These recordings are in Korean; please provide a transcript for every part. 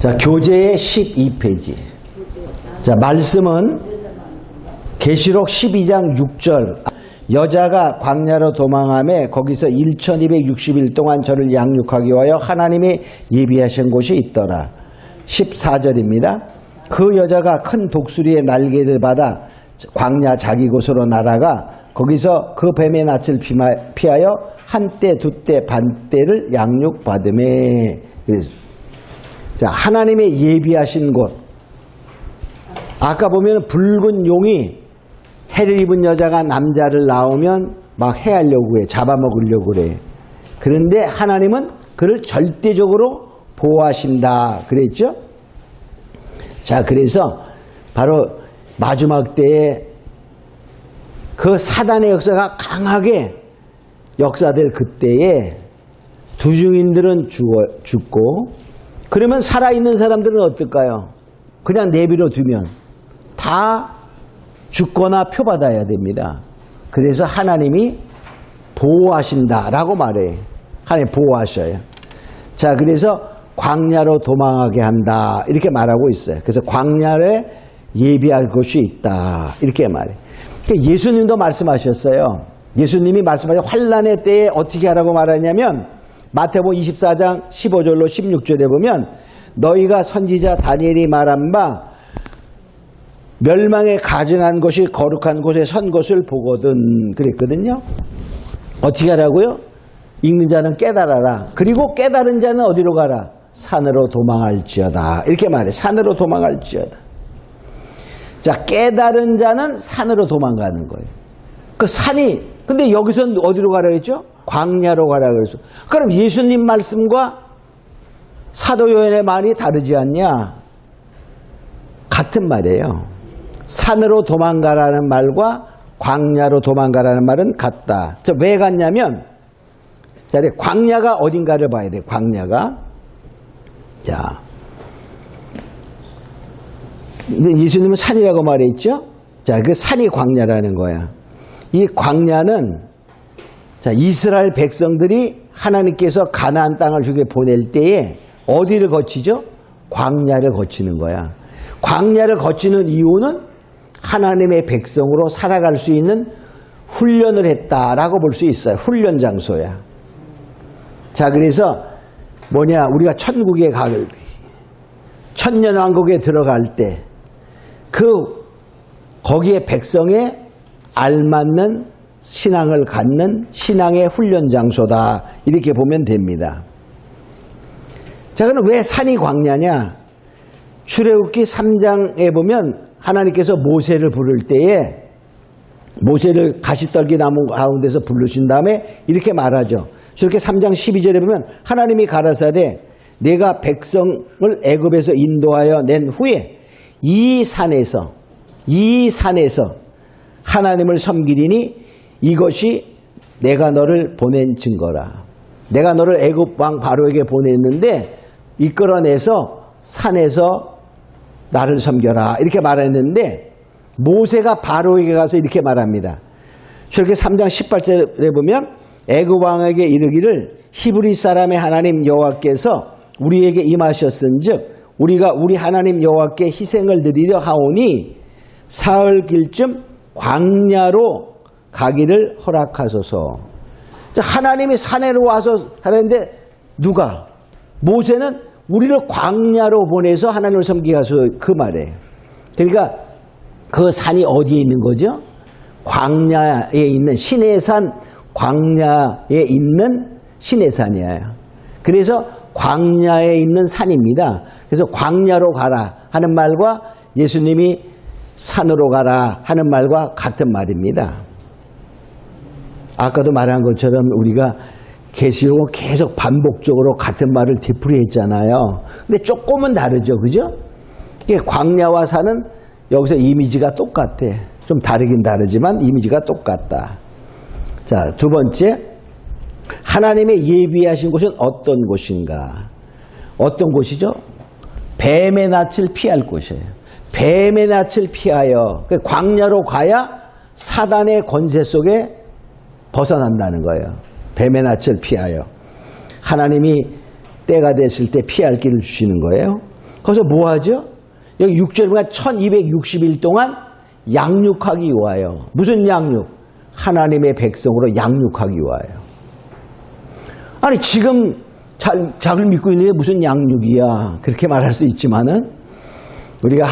자, 교재의 12페이지. 자, 말씀은 계시록 12장 6절. 여자가 광야로 도망하며 거기서 1260일 동안 저를 양육하기 위하여 하나님이 예비하신 곳이 있더라. 14절입니다. 그 여자가 큰 독수리의 날개를 받아 광야 자기 곳으로 날아가 거기서 그 뱀의 낯을 피하여 한때 두때 반때를 양육받으매. 자, 하나님의 예비하신 곳. 아까 보면 붉은 용이 해를 입은 여자가 남자를 낳으면 막 해하려고 해. 잡아먹으려고 그래. 그런데 하나님은 그를 절대적으로 보호하신다 그랬죠. 자, 그래서 바로 마지막 때에 그 사단의 역사가 강하게 역사될 그때에 두 증인들은 죽고, 그러면 살아있는 사람들은 어떨까요? 그냥 내버려 두면 다 죽거나 표받아야 됩니다. 그래서 하나님이 보호하신다라고 말해요. 하나님 보호하셔요. 자, 그래서 광야로 도망하게 한다 이렇게 말하고 있어요. 그래서 광야에 예비할 곳이 있다 이렇게 말해요. 예수님도 말씀하셨어요. 예수님이 말씀하신 환난의 때에 어떻게 하라고 말하냐면 마태복음 24장 15절로 16절에 보면 너희가 선지자 다니엘이 말한 바 멸망에 가증한 것이 거룩한 곳에 선 것을 보거든 그랬거든요. 어떻게 하라고요? 읽는 자는 깨달아라. 그리고 깨달은 자는 어디로 가라? 산으로 도망할지어다. 이렇게 말해. 산으로 도망할지어다. 자, 깨달은 자는 산으로 도망가는 거예요. 그 산이, 근데 여기서는 어디로 가라 했죠? 광야로 가라 그랬어. 그럼 예수님 말씀과 사도 요한의 말이 다르지 않냐? 같은 말이에요. 산으로 도망가라는 말과 광야로 도망가라는 말은 같다. 자, 왜 같냐면, 자, 광야가 어딘가를 봐야 돼. 광야가. 자, 근데 예수님은 산이라고 말했죠. 자, 그 산이 광야라는 거야. 이 광야는, 자, 이스라엘 백성들이 하나님께서 가나안 땅을 주게 보낼 때에 어디를 거치죠? 광야를 거치는 거야. 광야를 거치는 이유는 하나님의 백성으로 살아갈 수 있는 훈련을 했다라고 볼 수 있어요. 훈련 장소야. 자, 그래서 뭐냐, 우리가 천국에 갈, 천년왕국에 들어갈 때 거기에 백성에 알맞는 신앙을 갖는 신앙의 훈련 장소다 이렇게 보면 됩니다. 자, 그럼 왜 산이 광야냐? 출애굽기 3장에 보면 하나님께서 모세를 부를 때에 모세를 가시떨기 나무 가운데서 부르신 다음에 이렇게 말하죠. 저렇게 3장 12절에 보면 하나님이 가라사대 내가 백성을 애굽에서 인도하여 낸 후에 이 산에서 하나님을 섬기리니 이것이 내가 너를 보낸 증거라. 내가 너를 애굽 왕 바로에게 보냈는데 이끌어내서 산에서 나를 섬겨라 이렇게 말했는데 모세가 바로에게 가서 이렇게 말합니다. 저렇게 3장 18절에 보면 애굽 왕에게 이르기를 히브리 사람의 하나님 여호와께서 우리에게 임하셨은즉 우리가 우리 하나님 여호와께 희생을 드리려 하오니 사흘길쯤 광야로 가기를 허락하소서. 하나님이 산에로 와서 하는데 누가? 모세는 우리를 광야로 보내서 하나님을 섬기게 하소 그 말이에요. 그러니까 그 산이 어디에 있는 거죠? 광야에 있는 시내산, 광야에 있는 시내산이에요. 그래서 광야에 있는 산입니다. 그래서 광야로 가라 하는 말과 예수님이 산으로 가라 하는 말과 같은 말입니다. 아까도 말한 것처럼 우리가 계시록은 계속 반복적으로 같은 말을 되풀이했잖아요. 근데 조금은 다르죠, 그죠? 이게 광야와 산은 여기서 이미지가 똑같아. 좀 다르긴 다르지만 이미지가 똑같다. 자, 두 번째, 하나님의 예비하신 곳은 어떤 곳인가? 어떤 곳이죠? 뱀의 낯을 피할 곳이에요. 뱀의 낯을 피하여 광야로 가야 사단의 권세 속에 벗어난다는 거예요. 뱀의 낯을 피하여. 하나님이 때가 됐을 때 피할 길을 주시는 거예요. 거기서 뭐 하죠? 여기 6절보다 1260일 동안 양육하기 위하여. 무슨 양육? 하나님의 백성으로 양육하기 위하여. 아니 지금 자기를 믿고 있는데 무슨 양육이야. 그렇게 말할 수 있지만은 우리가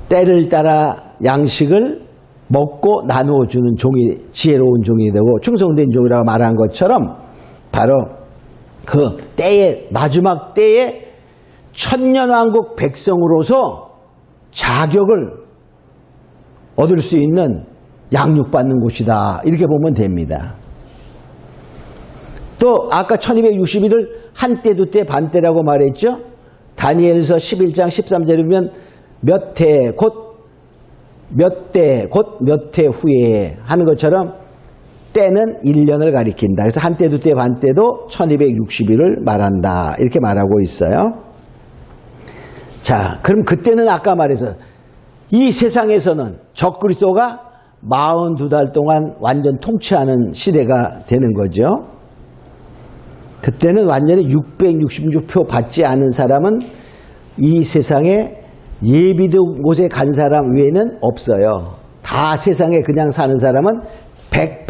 때를 따라 양식을 먹고 나누어 주는 종이, 지혜로운 종이 되고 충성된 종이라고 말한 것처럼 바로 그 때에, 마지막 때에 천년왕국 백성으로서 자격을 얻을 수 있는 양육받는 곳이다. 이렇게 보면 됩니다. 또 아까 1260일을 한때, 두때, 반때라고 말했죠. 다니엘서 11장 13절에 보면 몇 해, 몇 때, 곧 몇 해 후에 하는 것처럼 때는 1년을 가리킨다. 그래서 한때, 두때, 반때도 1260일을 말한다. 이렇게 말하고 있어요. 자, 그럼 그때는 아까 말해서 이 세상에서는 적그리스도가 42달 동안 완전 통치하는 시대가 되는 거죠. 그때는 완전히 666표 받지 않은 사람은 이 세상에 예비된 곳에 간 사람 외에는 없어요. 다 세상에 그냥 사는 사람은 100%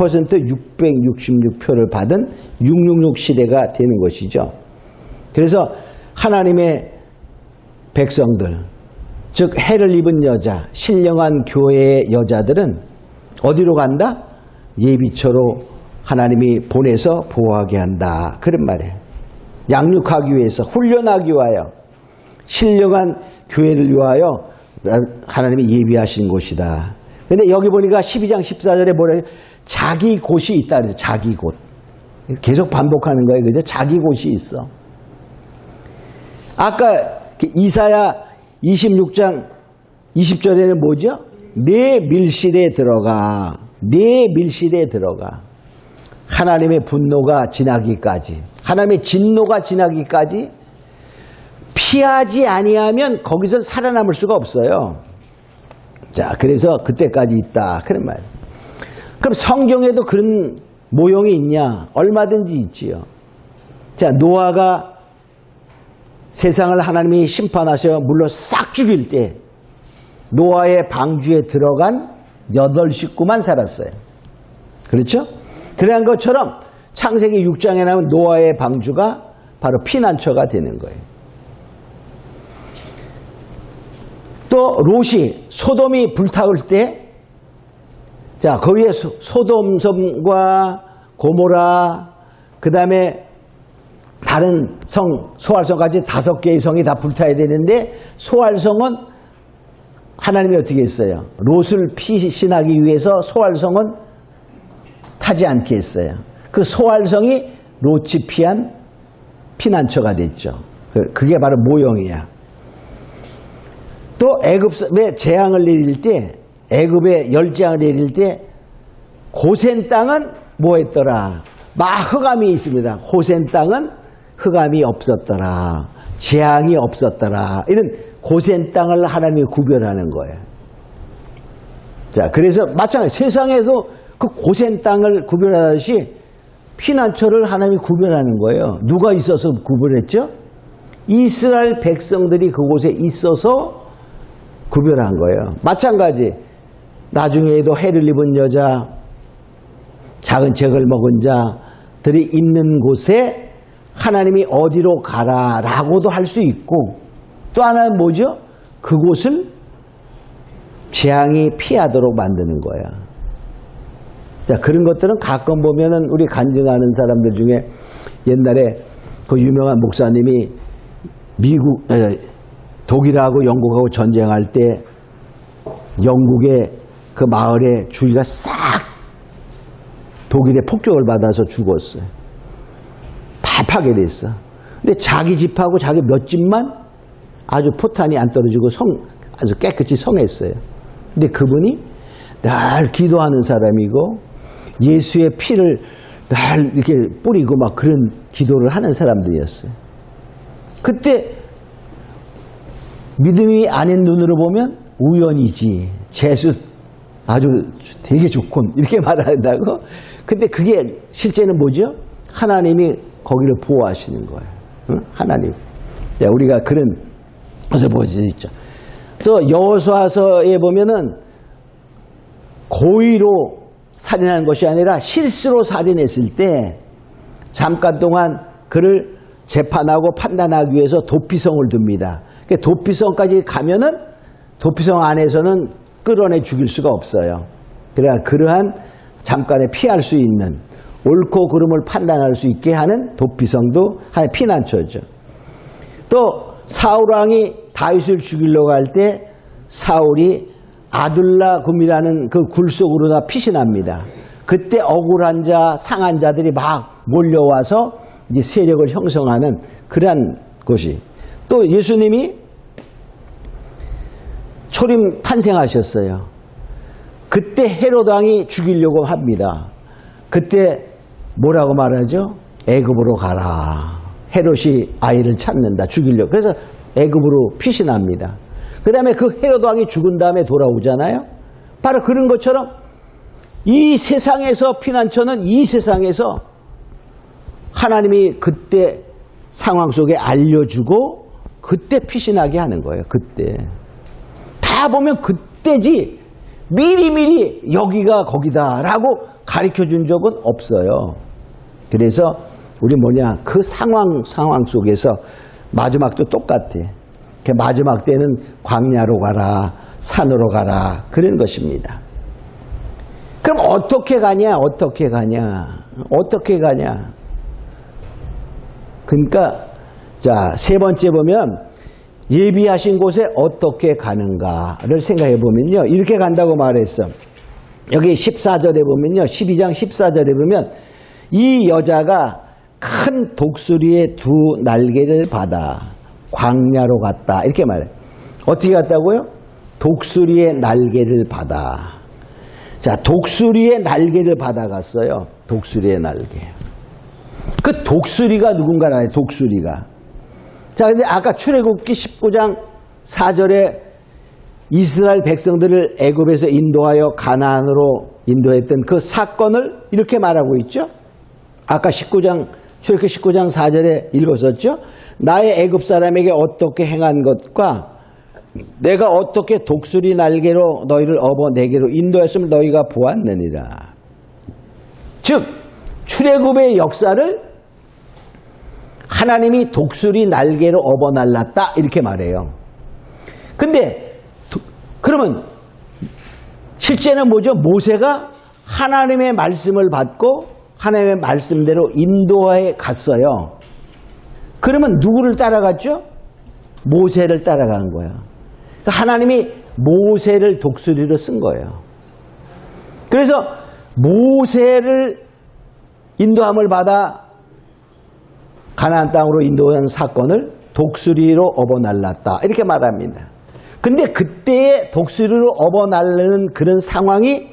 666표를 받은 666 시대가 되는 것이죠. 그래서 하나님의 백성들, 즉 해를 입은 여자, 신령한 교회의 여자들은 어디로 간다? 예비처로 하나님이 보내서 보호하게 한다. 그런 말이에요. 양육하기 위해서, 훈련하기 위하여, 신령한 교회를 위하여 하나님이 예비하신 곳이다. 그런데 여기 보니까 12장 14절에 뭐래요? 자기 곳이 있다 그래서 자기 곳. 계속 반복하는 거예요. 그죠? 자기 곳이 있어. 아까 이사야 26장 20절에는 뭐죠? 내 밀실에 들어가. 내 밀실에 들어가. 하나님의 분노가 지나기까지, 하나님의 진노가 지나기까지 피하지 아니하면 거기서 살아남을 수가 없어요. 자, 그래서 그때까지 있다. 그런 말. 그럼 성경에도 그런 모형이 있냐? 얼마든지 있지요. 자, 노아가 세상을 하나님이 심판하셔 물로 싹 죽일 때 노아의 방주에 들어간 8식구만 살았어요. 그렇죠? 그런 것처럼 창세기 6장에 나오는 노아의 방주가 바로 피난처가 되는 거예요. 또 롯이 소돔이 불타올 때, 자, 거기에 소돔섬과 고모라, 그 다음에 다른 성, 소알성까지 5개의 성이 다 불타야 되는데, 소알성은 하나님이 어떻게 했어요? 롯을 피신하기 위해서 소알성은 타지 않게 했어요. 그 소알성이 롯이 피한 피난처가 됐죠. 그게 바로 모형이야. 또 애굽에 재앙을 내릴 때, 애굽에 열재앙을 내릴 때 고센 땅은 뭐 했더라? 막 흑암이 있습니다. 고센 땅은 흑암이 없었더라. 재앙이 없었더라. 이런 고센 땅을 하나님이 구별하는 거예요. 자, 그래서 마찬가지 세상에서 그 고센 땅을 구별하듯이 피난처를 하나님이 구별하는 거예요. 누가 있어서 구별했죠? 이스라엘 백성들이 그곳에 있어서 구별한 거예요. 마찬가지 나중에도 해를 입은 여자, 작은 책을 먹은 자들이 있는 곳에 하나님이 어디로 가라라고도 할 수 있고, 또 하나는 뭐죠? 그곳을 재앙이 피하도록 만드는 거야. 자, 그런 것들은 가끔 보면은 우리 간증하는 사람들 중에 옛날에 그 유명한 목사님이 독일하고 영국하고 전쟁할 때 영국의 그 마을의 주위가 싹 독일의 폭격을 받아서 죽었어요. 다 파괴됐어. 근데 자기 집하고 자기 몇 집만 아주 포탄이 안 떨어지고 아주 깨끗이 성했어요. 근데 그분이 늘 기도하는 사람이고 예수의 피를 늘 이렇게 뿌리고 막 그런 기도를 하는 사람들이었어요. 그때 믿음이 아닌 눈으로 보면 우연이지, 재수 아주 되게 좋군, 이렇게 말한다고. 근데 그게 실제는 뭐죠? 하나님이 거기를 보호하시는 거예요. 응? 하나님. 야, 우리가 그런 그래서 보여져 있죠. 또 여호수아서에 보면은 고의로 살인한 것이 아니라 실수로 살인했을 때 잠깐 동안 그를 재판하고 판단하기 위해서 도피성을 둡니다. 도피성까지 가면은 도피성 안에서는 끌어내 죽일 수가 없어요. 그러니까 그러한 잠깐에 피할 수 있는 옳고 그름을 판단할 수 있게 하는 도피성도 하나의 피난처죠. 또 사울 왕이 다윗을 죽이려고 할 때 사울이 아둘라금이라는 그 굴 속으로 다 피신합니다. 그때 억울한 자, 상한 자들이 막 몰려와서 이제 세력을 형성하는 그러한 곳이. 또 예수님이 초림 탄생하셨어요. 그때 헤롯 왕이 죽이려고 합니다. 그때 뭐라고 말하죠? 애굽으로 가라. 헤롯이 아이를 찾는다. 죽이려고. 그래서 애굽으로 피신합니다. 그 다음에 그 헤롯 왕이 죽은 다음에 돌아오잖아요. 바로 그런 것처럼 이 세상에서 피난처는 이 세상에서 하나님이 그때 상황 속에 알려주고 그때 피신하게 하는 거예요. 그때. 다 보면 그때지 미리미리 여기가 거기다라고 가르쳐준 적은 없어요. 그래서 우리 뭐냐 그 상황 속에서 마지막도 똑같아. 마지막 때는 광야로 가라, 산으로 가라 그런 것입니다. 그럼 어떻게 가냐? 어떻게 가냐? 어떻게 가냐? 그러니까 자, 세 번째 보면 예비하신 곳에 어떻게 가는가를 생각해 보면요. 이렇게 간다고 말했어. 여기 14절에 보면요. 12장 14절에 보면 이 여자가 큰 독수리의 두 날개를 받아 광야로 갔다. 이렇게 말해요. 어떻게 갔다고요? 독수리의 날개를 받아. 자, 독수리의 날개를 받아갔어요. 독수리의 날개. 그 독수리가 누군가를 알아요. 독수리가. 자, 근데 아까 출애굽기 19장 4절에 이스라엘 백성들을 애굽에서 인도하여 가나안으로 인도했던 그 사건을 이렇게 말하고 있죠. 아까 출애굽기 19장 4절에 읽었었죠. 나의 애굽 사람에게 어떻게 행한 것과 내가 어떻게 독수리 날개로 너희를 업어 내게로 인도했음을 너희가 보았느니라. 즉 출애굽의 역사를 하나님이 독수리 날개로 업어 날랐다 이렇게 말해요. 근데 그러면 실제는 뭐죠? 모세가 하나님의 말씀을 받고 하나님의 말씀대로 인도에 갔어요. 그러면 누구를 따라갔죠? 모세를 따라간 거예요. 그러니까 하나님이 모세를 독수리로 쓴 거예요. 그래서 모세를 인도함을 받아 가나안 땅으로 인도한 사건을 독수리로 업어 날랐다 이렇게 말합니다. 근데 그때의 독수리로 업어 날르는 그런 상황이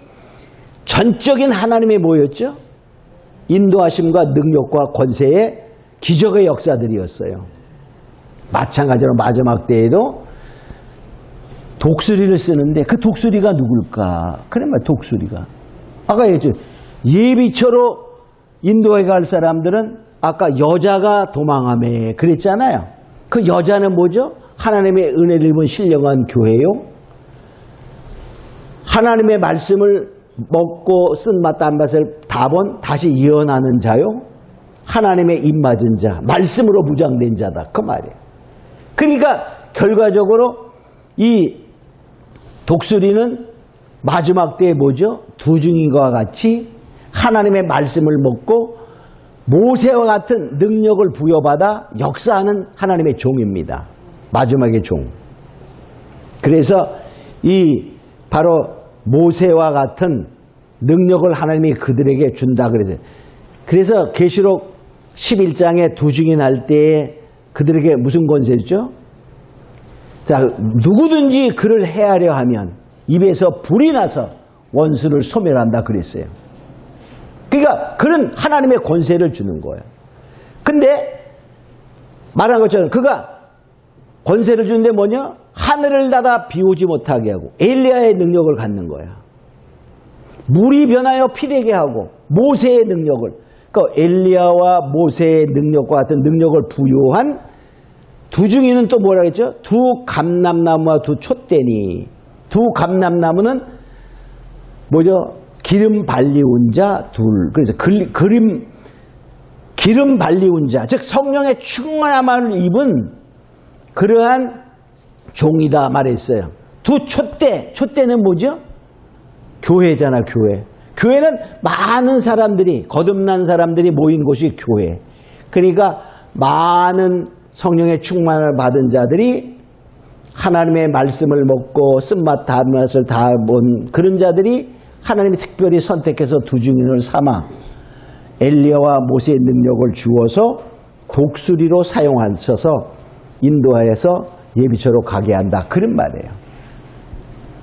전적인 하나님의 뭐였죠? 인도하심과 능력과 권세의 기적의 역사들이었어요. 마찬가지로 마지막 때에도 독수리를 쓰는데 그 독수리가 누굴까? 그래 말 독수리가. 아까 얘기했죠. 예비처로 인도에 갈 사람들은 아까 여자가 도망하며 그랬잖아요. 그 여자는 뭐죠? 하나님의 은혜를 입은 신령한 교회요. 하나님의 말씀을 먹고 쓴맛 단맛을 다 본 다시 예언하는 자요. 하나님의 입맞은 자, 말씀으로 무장된 자다. 그 말이에요. 그러니까 결과적으로 이 독수리는 마지막 때에 뭐죠? 두 증인과 같이 하나님의 말씀을 먹고 모세와 같은 능력을 부여받아 역사하는 하나님의 종입니다. 마지막의 종. 그래서 이 바로 모세와 같은 능력을 하나님이 그들에게 준다 그러죠. 그래서 계시록 11장에 두 증인할 때에 그들에게 무슨 권세죠? 자, 누구든지 그를 해하려 하면 입에서 불이 나서 원수를 소멸한다 그랬어요. 그러니까 그는 하나님의 권세를 주는 거예요. 근데 말한 것처럼 그가 권세를 주는데 뭐냐? 하늘을 닫아 비 오지 못하게 하고 엘리야의 능력을 갖는 거야. 물이 변하여 피 되게 하고 모세의 능력을, 그러니까 엘리야와 모세의 능력과 같은 능력을 부여한 두중이는 또 뭐라 했죠? 두 감람나무와 두 촛대니. 두 감람나무는 뭐죠? 기름 발리운 자 둘. 그래서 기름 발리운 자, 즉 성령의 충만함을 입은 그러한 종이다 말했어요. 두 촛대, 촛대는 뭐죠? 교회잖아, 교회. 교회는 많은 사람들이, 거듭난 사람들이 모인 곳이 교회. 그러니까 많은 성령의 충만을 받은 자들이 하나님의 말씀을 먹고 쓴맛 단맛을 다 본 그런 자들이 하나님이 특별히 선택해서 두중인을 삼아 엘리야와 모세의 능력을 주어서 독수리로 사용하셔서 인도하여서 예비처로 가게 한다. 그런 말이에요.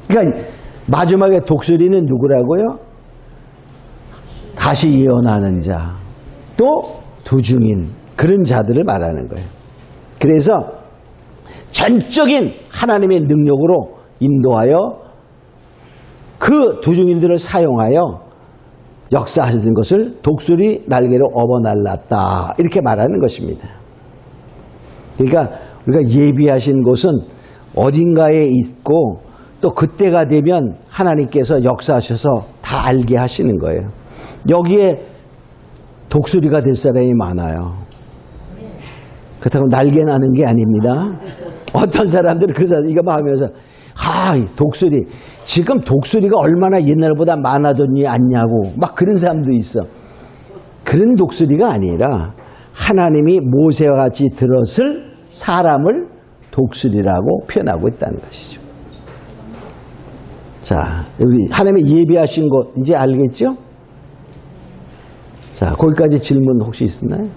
그러니까 마지막에 독수리는 누구라고요? 다시 예언하는 자, 또 두중인, 그런 자들을 말하는 거예요. 그래서 전적인 하나님의 능력으로 인도하여 그 두중인들을 사용하여 역사하신 것을 독수리 날개로 업어날랐다. 이렇게 말하는 것입니다. 그러니까 우리가 예비하신 곳은 어딘가에 있고 또 그때가 되면 하나님께서 역사하셔서 다 알게 하시는 거예요. 여기에 독수리가 될 사람이 많아요. 그렇다고 날개 나는 게 아닙니다. 어떤 사람들은 그래서 이거 하면서 독수리, 지금 독수리가 얼마나 옛날보다 많아졌니 않냐고 막 그런 사람도 있어. 그런 독수리가 아니라 하나님이 모세와 같이 들었을 사람을 독수리라고 표현하고 있다는 것이죠. 자, 우리 하나님이 예비하신 것 이제 알겠죠? 자, 거기까지 질문 혹시 있나요?